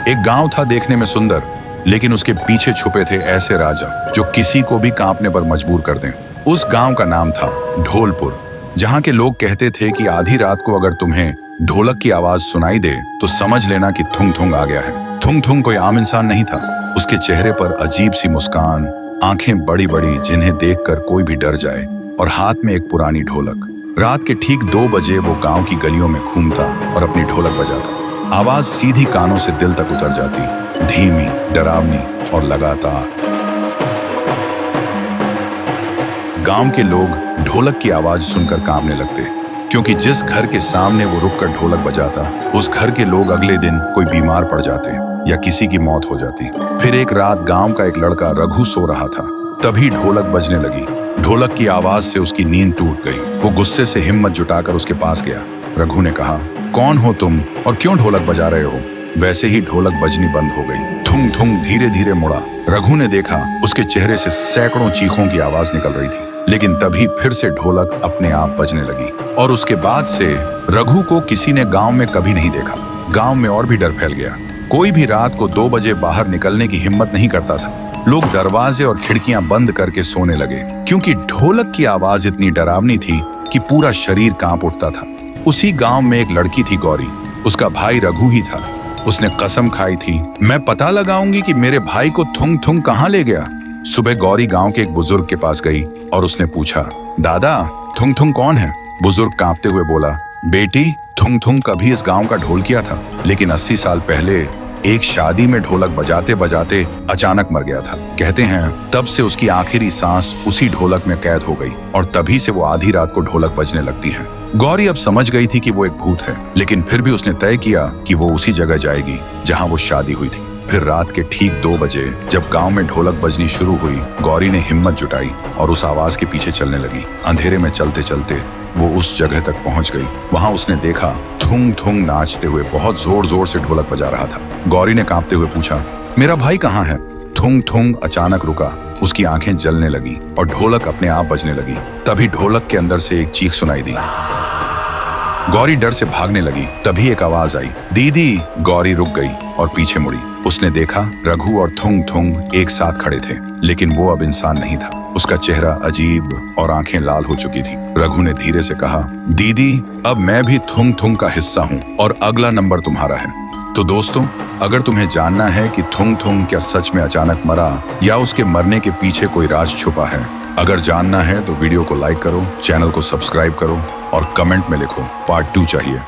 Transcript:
एक गांव था देखने में सुंदर, लेकिन उसके पीछे छुपे थे ऐसे राजा जो किसी को भी कांपने पर मजबूर कर दें। उस गांव का नाम था ढोलपुर, जहां के लोग कहते थे कि आधी रात को अगर तुम्हें ढोलक की आवाज सुनाई दे तो समझ लेना कि थुंग थुंग आ गया है। थुंग थुंग कोई आम इंसान नहीं था। उसके चेहरे पर अजीब सी मुस्कान, आंखें बड़ी बड़ी जिन्हें देखकर कोई भी डर जाए, और हाथ में एक पुरानी ढोलक। रात के ठीक 2 बजे वो गांव की गलियों में घूमता और अपनी ढोलक बजाता। आवाज सीधी कानों से दिल तक उतर जाती, धीमी, डरावनी और लगातार। गांव के लोग ढोलक की आवाज सुनकर कांपने लगते, क्योंकि जिस घर के सामने वो रुककर ढोलक बजाता, उस घर के लोग अगले दिन कोई बीमार पड़ जाते या किसी की मौत हो जाती। फिर एक रात गांव का एक लड़का रघु सो रहा था, तभी ढोलक बजने लगी। ढोलक की आवाज से उसकी नींद टूट गई। वो गुस्से से हिम्मत जुटाकर उसके पास गया। रघु ने कहा, कौन हो तुम और क्यों ढोलक बजा रहे हो? वैसे ही ढोलक बजनी बंद हो गई। थुंग थुंग धीरे धीरे मुड़ा। रघु ने देखा उसके चेहरे से सैकड़ों चीखों की आवाज निकल रही थी, लेकिन तभी फिर से ढोलक अपने आप बजने लगी। और उसके बाद से रघु को किसी ने गांव में कभी नहीं देखा। गांव में और भी डर फैल गया। कोई भी रात को 2 बजे बाहर निकलने की हिम्मत नहीं करता था। लोग दरवाजे और खिड़कियां बंद करके सोने लगे, क्योंकि ढोलक की आवाज इतनी डरावनी थी कि पूरा शरीर कांप उठता था। उसी गांव में एक लड़की थी, गौरी। उसका भाई रघु ही था। उसने कसम खाई थी, मैं पता लगाऊंगी कि मेरे भाई को थुंग थुंग कहाँ ले गया। सुबह गौरी गांव के एक बुजुर्ग के पास गई और उसने पूछा, दादा, थुंग थुंग कौन है? बुजुर्ग कांपते हुए बोला, बेटी, थुंग थुंग कभी इस गांव का ढोल किया था, लेकिन 80 साल पहले एक शादी में ढोलक बजाते बजाते अचानक मर गया था। कहते हैं तब से उसकी आखिरी सांस उसी ढोलक में कैद हो गई, और तभी से वो आधी रात को ढोलक बजने लगती है। गौरी अब समझ गई थी कि वो एक भूत है, लेकिन फिर भी उसने तय किया कि वो उसी जगह जाएगी जहां वो शादी हुई थी। फिर रात के ठीक 2 बजे जब गांव में ढोलक बजनी शुरू हुई, गौरी ने हिम्मत जुटाई और उस आवाज के पीछे चलने लगी। अंधेरे में चलते चलते वो उस जगह तक पहुंच गई। वहां उसने देखा थुंग थुंग नाचते हुए बहुत जोर जोर से ढोलक बजा रहा था। गौरी ने कांपते हुए पूछा, मेरा भाई कहाँ है? थुंग थुंग अचानक रुका। उसकी आंखें जलने लगी और ढोलक अपने आप बजने लगी। तभी ढोलक के अंदर से एक चीख सुनाई दी। गौरी डर से भागने लगी। तभी एक आवाज आई, दीदी। गौरी रुक गई और पीछे मुड़ी। उसने देखा रघु और थुंग थुंग एक साथ खड़े थे, लेकिन वो अब इंसान नहीं था। उसका चेहरा अजीब और आंखें लाल हो चुकी थी। रघु ने धीरे से कहा, दीदी, अब मैं भी थुंग थुंग का हिस्सा हूँ और अगला नंबर तुम्हारा है। तो दोस्तों, अगर तुम्हें जानना है कि थुंग थुंग क्या सच में अचानक मरा या उसके मरने के पीछे कोई राज छुपा है, अगर जानना है तो वीडियो को लाइक करो, चैनल को सब्सक्राइब करो और कमेंट में लिखो पार्ट 2 चाहिए।